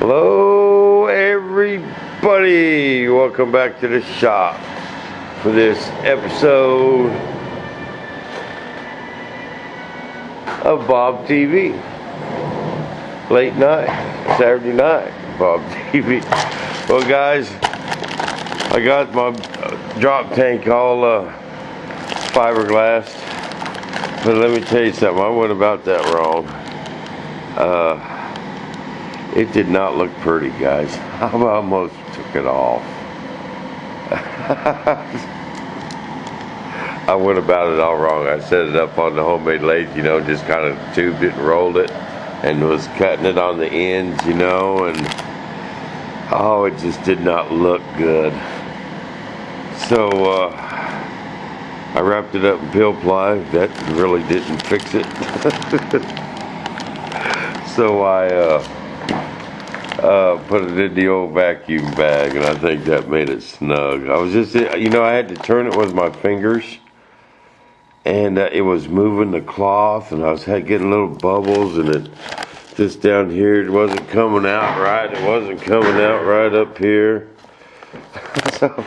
Hello everybody, welcome back to the shop for this episode of Bob TV. Late night, Saturday night, Bob TV. Well guys, I got my drop tank all fiberglass, but let me tell you something, I went about that wrong. It did not look pretty, guys. I almost took it off. I went about it all wrong. I set it up on the homemade lathe, just kind of tubed it and rolled it and was cutting it on the ends, and it just did not look good. So I wrapped it up in peel ply. That really didn't fix it. So I put it in the old vacuum bag, and I think that made it snug. I was just, I had to turn it with my fingers, and it was moving the cloth, and I was getting little bubbles, and it just down here, it wasn't coming out right. It wasn't coming out right up here. So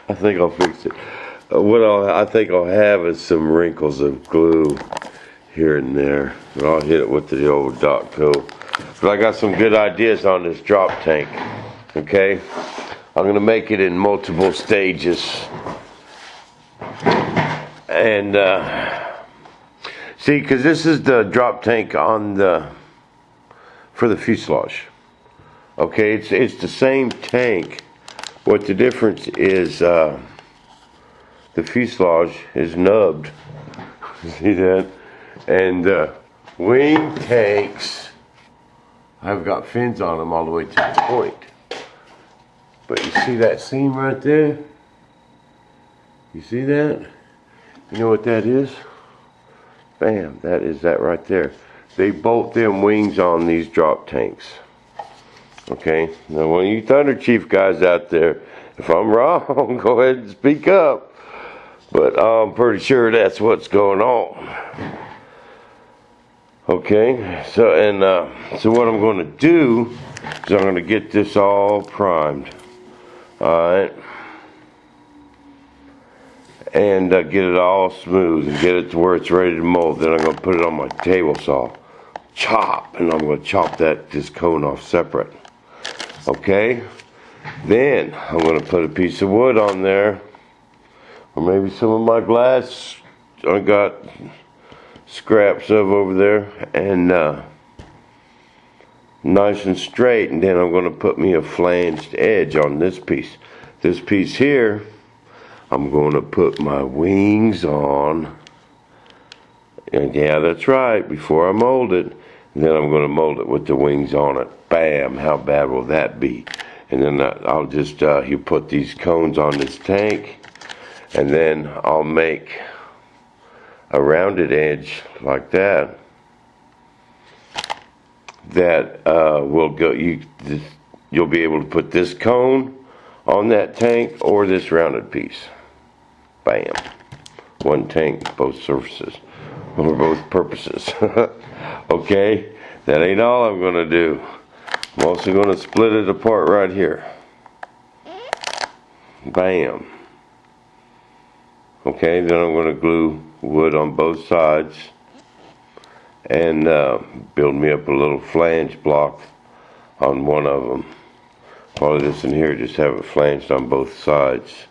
I think I'll fix it. I think I'll have is some wrinkles of glue here and there, but I'll hit it with the old Dot Co. But I got some good ideas on this drop tank. Okay, I'm gonna make it in multiple stages, and see, because this is the drop tank for the fuselage. Okay, it's the same tank. What the difference is, the fuselage is nubbed. See that? And wing tanks, I've got fins on them all the way to the point. But you see that seam right there? You see that? You know what that is? Bam, that is that right there. They bolt them wings on these drop tanks. Okay, now when you Thunder Chief guys out there, if I'm wrong, go ahead and speak up. But I'm pretty sure that's what's going on. Okay, so what I'm going to do is I'm going to get this all primed, alright, and get it all smooth and get it to where it's ready to mold. Then I'm going to put it on my table saw, chop, and I'm going to chop this cone off separate. Okay, then I'm going to put a piece of wood on there, or maybe some of my glass I got scraps of over there, and nice and straight, and then I'm going to put me a flanged edge on this piece. This piece here, I'm going to put my wings on, and yeah, that's right, before I mold it, and then I'm going to mold it with the wings on it. Bam, how bad will that be? And then I'll just, you put these cones on this tank, and then I'll make a rounded edge like that will go, you'll be able to put this cone on that tank or this rounded piece. Bam, one tank, both surfaces, or both purposes. Okay, that ain't all I'm gonna do. I'm also gonna split it apart right here. Bam. Okay, then I'm gonna glue wood on both sides and build me up a little flange block on one of them. Probably this in here, just have it flanged on both sides,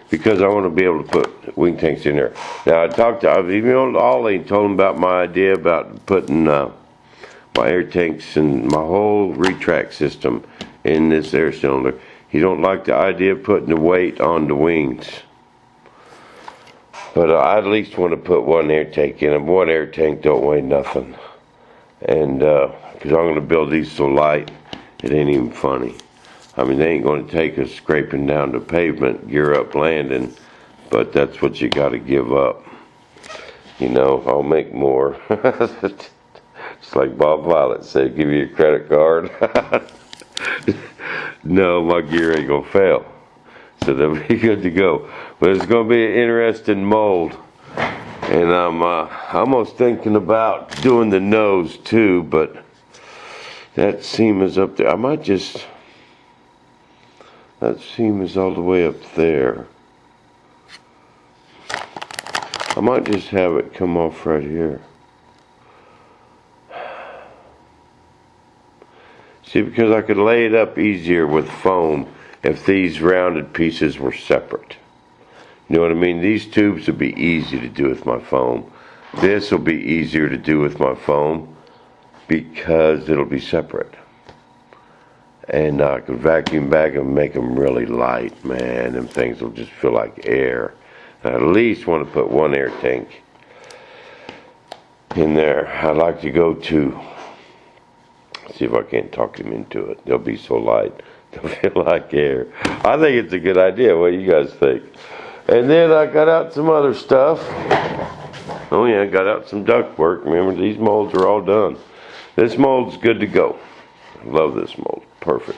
because I want to be able to put wing tanks in there. Now I've emailed Ollie and told him about my idea about putting my air tanks and my whole retract system in this air cylinder. He don't like the idea of putting the weight on the wings. But I at least want to put one air tank in them. One air tank don't weigh nothing. And because I'm going to build these so light, it ain't even funny. I mean, they ain't going to take us scraping down the pavement, gear up landing, but that's what you got to give up. I'll make more. It's like Bob Violet said, give you a credit card. No, my gear ain't going to fail. So they'll be good to go. But it's going to be an interesting mold. And I'm almost thinking about doing the nose too, but That seam is up there. I might just, that seam is all the way up there. I might just have it come off right here. See, because I could lay it up easier with foam if these rounded pieces were separate. You know what I mean? These tubes would be easy to do with my foam. This will be easier to do with my foam because it'll be separate. And I could vacuum bag them and make them really light, man. Them things will just feel like air. I at least want to put one air tank in there. I'd like to go to, see if I can't talk him into it. They'll be so light, they'll feel like air. I think it's a good idea. What do you guys think? And then I got out some other stuff. Oh yeah, I got out some ductwork. Remember, these molds are all done. This mold's good to go. I love this mold. Perfect.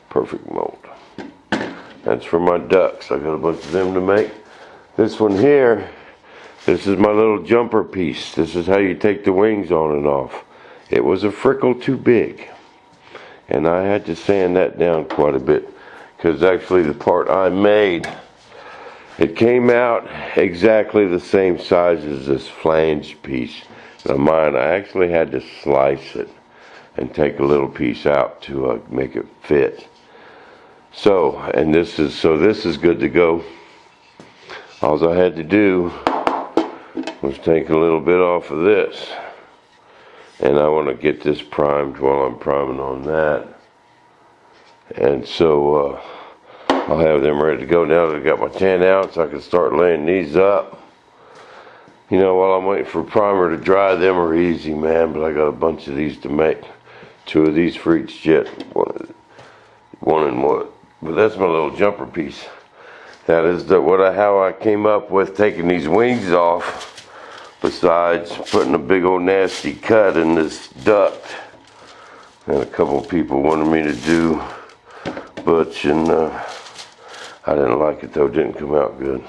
Perfect mold. That's for my ducks. I got a bunch of them to make. This one here, this is my little jumper piece. This is how you take the wings on and off. It was a frickle too big. And I had to sand that down quite a bit. Because actually the part I made, it came out exactly the same size as this flange piece. Now mine, I actually had to slice it and take a little piece out to make it fit. So, and this is good to go. All I had to do was take a little bit off of this. And I want to get this primed while I'm priming on that. And so, I'll have them ready to go. Now that I've got my 10 ounce, I can start laying these up. You know, while I'm waiting for primer to dry, them are easy, man, but I got a bunch of these to make. 2 of these for each jet. One in what? But that's my little jumper piece. That is how I came up with taking these wings off. Besides putting a big old nasty cut in this duct. And a couple of people wanted me to do Butch, and I didn't like it though. It didn't come out good.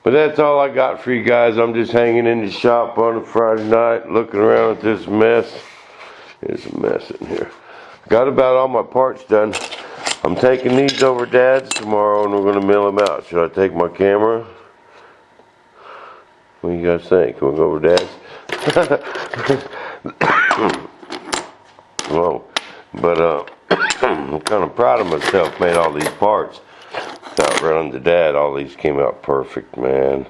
But that's all I got for you guys. I'm just hanging in the shop on a Friday night, looking around at this mess. There's a mess in here. Got about all my parts done. I'm taking these over to Dad's tomorrow, and we're going to mill them out. Should I take my camera? What do you guys think? Can we go over to Dad's? Whoa. But I'm kind of proud of myself. Made all these parts without running to Dad. All these came out perfect, man.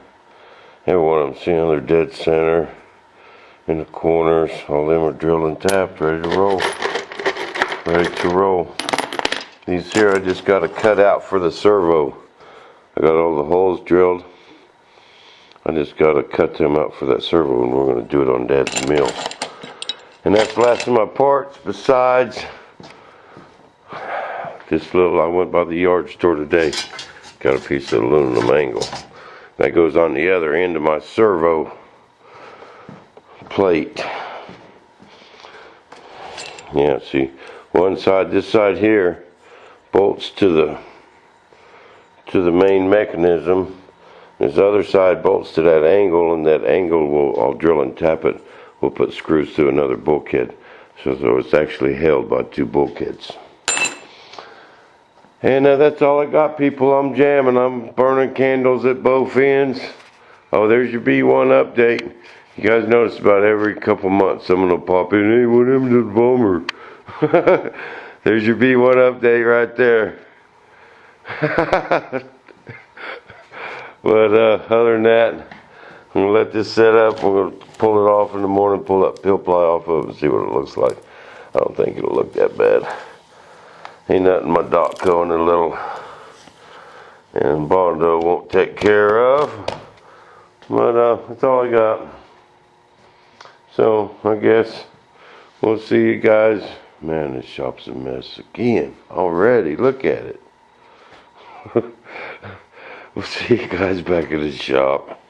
Every one of them, see, they're dead center. In the corners, all them are drilled and tapped, ready to roll. Ready to roll. These here I just got to cut out for the servo. I got all the holes drilled. I just got to cut them out for that servo, and we're going to do it on Dad's mill. And that's the last of my parts. Besides this little, I went by the yard store today. Got a piece of aluminum angle. That goes on the other end of my servo plate. Yeah, see, one side, this side here, bolts to the main mechanism. This other side bolts to that angle, and that angle I'll drill and tap it. We'll put screws through another bulkhead. So it's actually held by 2 bulkheads. And that's all I got, people. I'm jamming. I'm burning candles at both ends. Oh, there's your B1 update. You guys notice about every couple months someone will pop in, hey, what happened to the bomber? There's your B1 update right there. But other than that, I'm going to let this set up. We're going to pull it off in the morning, pull that pill ply off of it and see what it looks like. I don't think it'll look that bad. Ain't nothing my Dotco and a little and Bondo won't take care of. But that's all I got. So I guess we'll see you guys. Man, this shop's a mess again already. Look at it. We'll see you guys back at the shop.